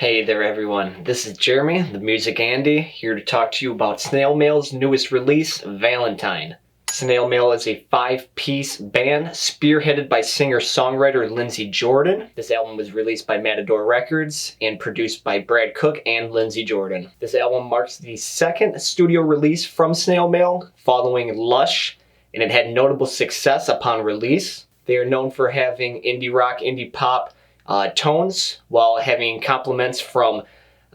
Hey there everyone, this is Jeremy, the Music Andy, here to talk to you about Snail Mail's newest release, Valentine. Snail Mail is a 5-piece band spearheaded by singer-songwriter Lindsey Jordan. This album was released by Matador Records and produced by Brad Cook and Lindsey Jordan. This album marks the second studio release from Snail Mail, following Lush, and it had notable success upon release. They are known for having indie rock, indie pop tones, while having compliments from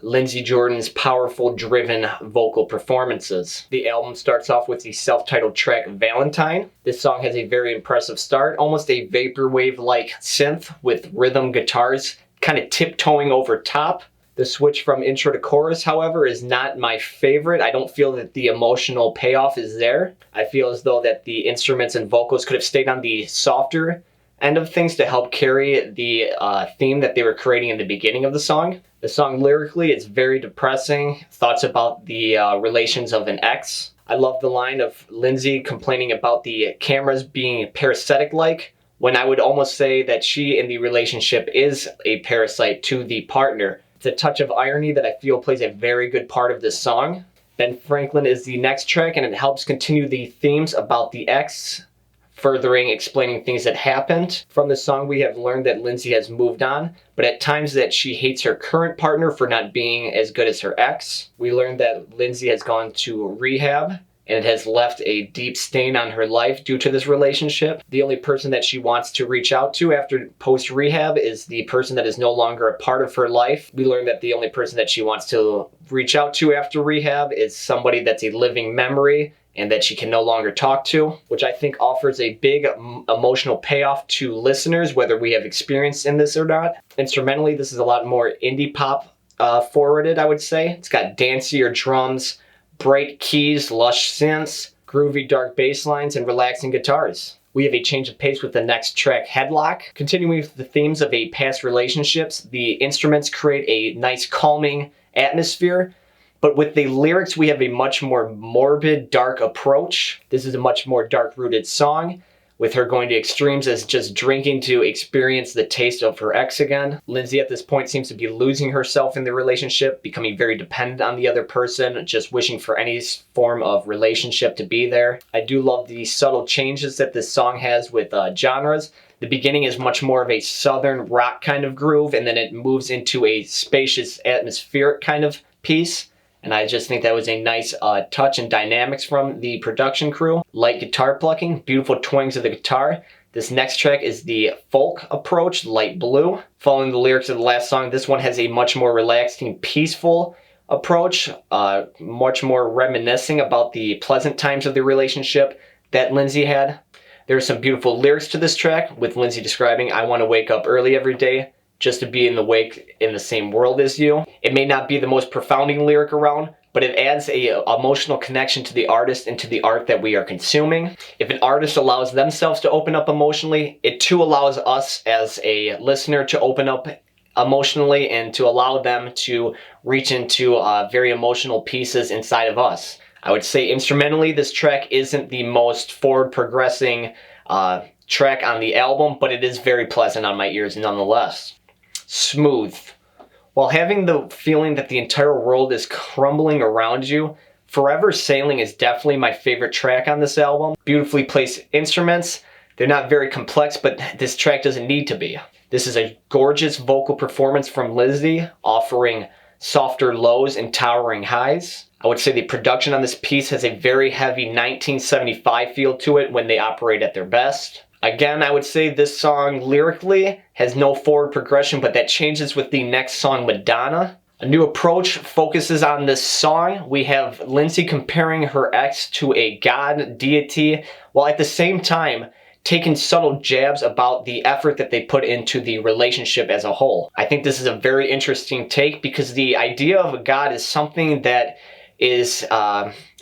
Lindsey Jordan's powerful, driven vocal performances. The album starts off with the self-titled track Valentine. This song has a very impressive start, almost a vaporwave-like synth with rhythm guitars kind of tiptoeing over top. The switch from intro to chorus, however, is not my favorite. I don't feel that the emotional payoff is there. I feel as though that the instruments and vocals could have stayed on the softer end of things to help carry the theme that they were creating in the beginning of the song. The song lyrically is very depressing, thoughts about the relations of an ex. I love the line of Lindsey complaining about the cameras being parasitic-like, when I would almost say that she in the relationship is a parasite to the partner. It's a touch of irony that I feel plays a very good part of this song. Ben Franklin is the next track, and it helps continue the themes about the ex, furthering explaining things that happened. From the song, we have learned that Lindsey has moved on, but at times that she hates her current partner for not being as good as her ex. We learned that Lindsey has gone to rehab, and it has left a deep stain on her life due to this relationship. The only person that she wants to reach out to after post-rehab is the person that is no longer a part of her life. We learned that the only person that she wants to reach out to after rehab is somebody that's a living memory and that she can no longer talk to, which I think offers a big emotional payoff to listeners, whether we have experience in this or not. Instrumentally, this is a lot more indie pop forwarded, I would say. It's got dancier drums, bright keys, lush synths, groovy dark bass lines, and relaxing guitars. We have a change of pace with the next track, Headlock. Continuing with the themes of past relationships, the instruments create a nice calming atmosphere. But with the lyrics, we have a much more morbid, dark approach. This is a much more dark-rooted song, with her going to extremes as just drinking to experience the taste of her ex again. Lindsey at this point seems to be losing herself in the relationship, becoming very dependent on the other person, just wishing for any form of relationship to be there. I do love the subtle changes that this song has with genres. The beginning is much more of a southern rock kind of groove, and then it moves into a spacious, atmospheric kind of piece. And I just think that was a nice touch and dynamics from the production crew. Light guitar plucking, beautiful twangings of the guitar. This next track is the folk approach, Light Blue. Following the lyrics of the last song, this one has a much more relaxing, peaceful approach, much more reminiscing about the pleasant times of the relationship that Lindsey had. There are some beautiful lyrics to this track, with Lindsey describing, "I want to wake up early every day, just to be in the wake in the same world as you." It may not be the most profounding lyric around, but it adds a emotional connection to the artist and to the art that we are consuming. If an artist allows themselves to open up emotionally, it too allows us as a listener to open up emotionally and to allow them to reach into very emotional pieces inside of us. I would say instrumentally, this track isn't the most forward progressing track on the album, but it is very pleasant on my ears nonetheless. Smooth. While having the feeling that the entire world is crumbling around you, Forever Sailing is definitely my favorite track on this album. Beautifully placed instruments. They're not very complex, but this track doesn't need to be. This is a gorgeous vocal performance from Lindsey, offering softer lows and towering highs. I would say the production on this piece has a very heavy 1975 feel to it when they operate at their best. Again, I would say this song lyrically has no forward progression, but that changes with the next song, Madonna. A new approach focuses on this song. We have Lindsey comparing her ex to a god, deity, while at the same time taking subtle jabs about the effort that they put into the relationship as a whole. I think this is a very interesting take, because the idea of a god is something that is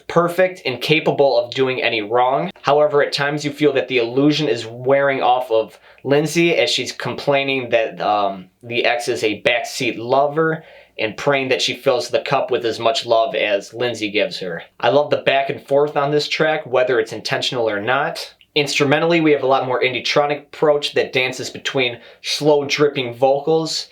perfect and capable of doing any wrong. However, at times you feel that the illusion is wearing off of Lindsey as she's complaining that the ex is a backseat lover and praying that she fills the cup with as much love as Lindsey gives her. I love the back and forth on this track, whether it's intentional or not. Instrumentally, we have a lot more indie-tronic approach that dances between slow dripping vocals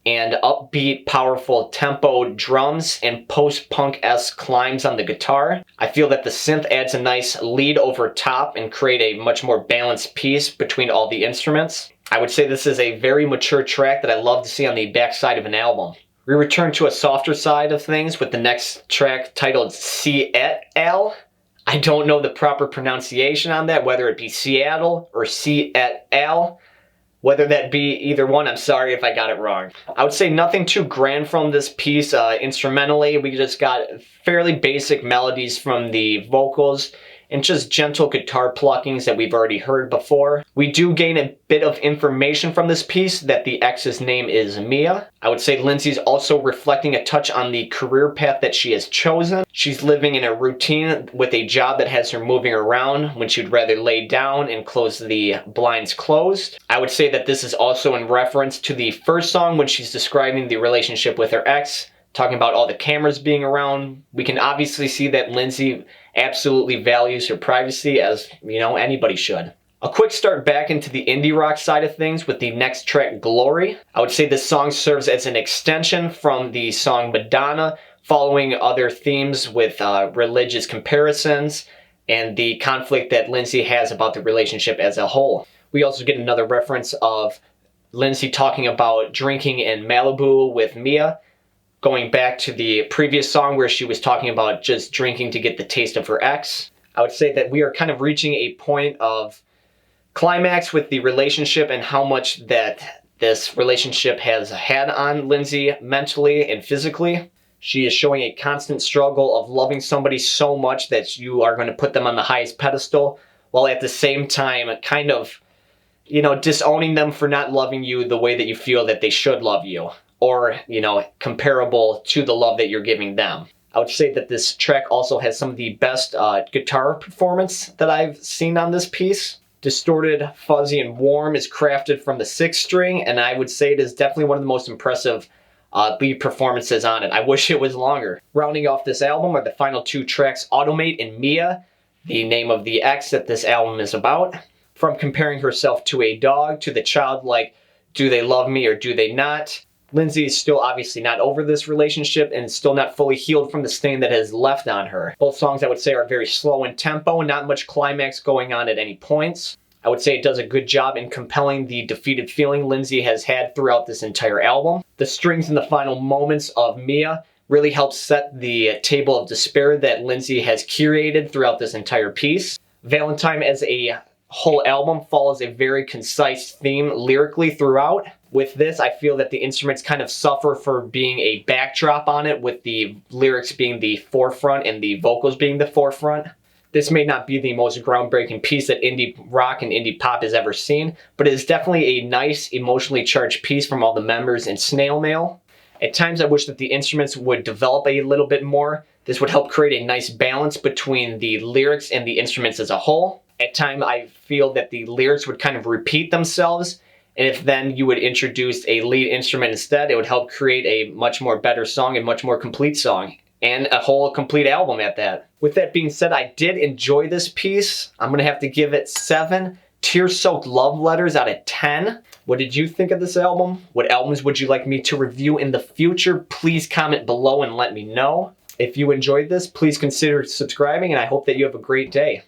and upbeat, powerful tempo drums and post-punk-esque climbs on the guitar. I feel that the synth adds a nice lead over top and create a much more balanced piece between all the instruments. I would say this is a very mature track that I love to see on the backside of an album. We return to a softer side of things with the next track titled Seattle. I don't know the proper pronunciation on that, whether it be Seattle or Seattle. Whether that be either one, I'm sorry if I got it wrong. I would say nothing too grand from this piece instrumentally. We just got fairly basic melodies from the vocals and just gentle guitar pluckings that we've already heard before. We do gain a bit of information from this piece that the ex's name is Mia. I would say Lindsey's also reflecting a touch on the career path that she has chosen. She's living in a routine with a job that has her moving around when she'd rather lay down and close the blinds closed. I would say that this is also in reference to the first song when she's describing the relationship with her ex, talking about all the cameras being around. We can obviously see that Lindsey absolutely values her privacy, as anybody should. A quick start back into the indie rock side of things with the next track, Glory. I would say this song serves as an extension from the song Madonna, following other themes with religious comparisons and the conflict that Lindsey has about the relationship as a whole. We also get another reference of Lindsey talking about drinking in Malibu with Mia, going back to the previous song where she was talking about just drinking to get the taste of her ex. I would say that we are kind of reaching a point of climax with the relationship and how much that this relationship has had on Lindsey mentally and physically. She is showing a constant struggle of loving somebody so much that you are going to put them on the highest pedestal, while at the same time kind of, disowning them for not loving you the way that you feel that they should love you, or, comparable to the love that you're giving them. I would say that this track also has some of the best guitar performance that I've seen on this piece. Distorted, Fuzzy, and Warm is crafted from the 6th string, and I would say it is definitely one of the most impressive lead performances on it. I wish it was longer. Rounding off this album are the final 2 tracks, Automate and Mia, the name of the ex that this album is about. From comparing herself to a dog to the childlike, do they love me or do they not? Lindsey is still obviously not over this relationship and still not fully healed from the stain that has left on her. Both songs I would say are very slow in tempo and not much climax going on at any points. I would say it does a good job in compelling the defeated feeling Lindsey has had throughout this entire album. The strings in the final moments of Mia really help set the table of despair that Lindsey has curated throughout this entire piece. Valentine as a whole album follows a very concise theme lyrically throughout. With this, I feel that the instruments kind of suffer for being a backdrop on it, with the lyrics being the forefront and the vocals being the forefront. This may not be the most groundbreaking piece that indie rock and indie pop has ever seen, but it is definitely a nice, emotionally charged piece from all the members in Snail Mail. At times, I wish that the instruments would develop a little bit more. This would help create a nice balance between the lyrics and the instruments as a whole. At times, I feel that the lyrics would kind of repeat themselves, and if then you would introduce a lead instrument instead, it would help create a much more better song and much more complete song, and a whole complete album at that. With that being said, I did enjoy this piece. I'm gonna have to give it 7 tear-soaked love letters out of 10. What did you think of this album? What albums would you like me to review in the future? Please comment below and let me know. If you enjoyed this, please consider subscribing, and I hope that you have a great day.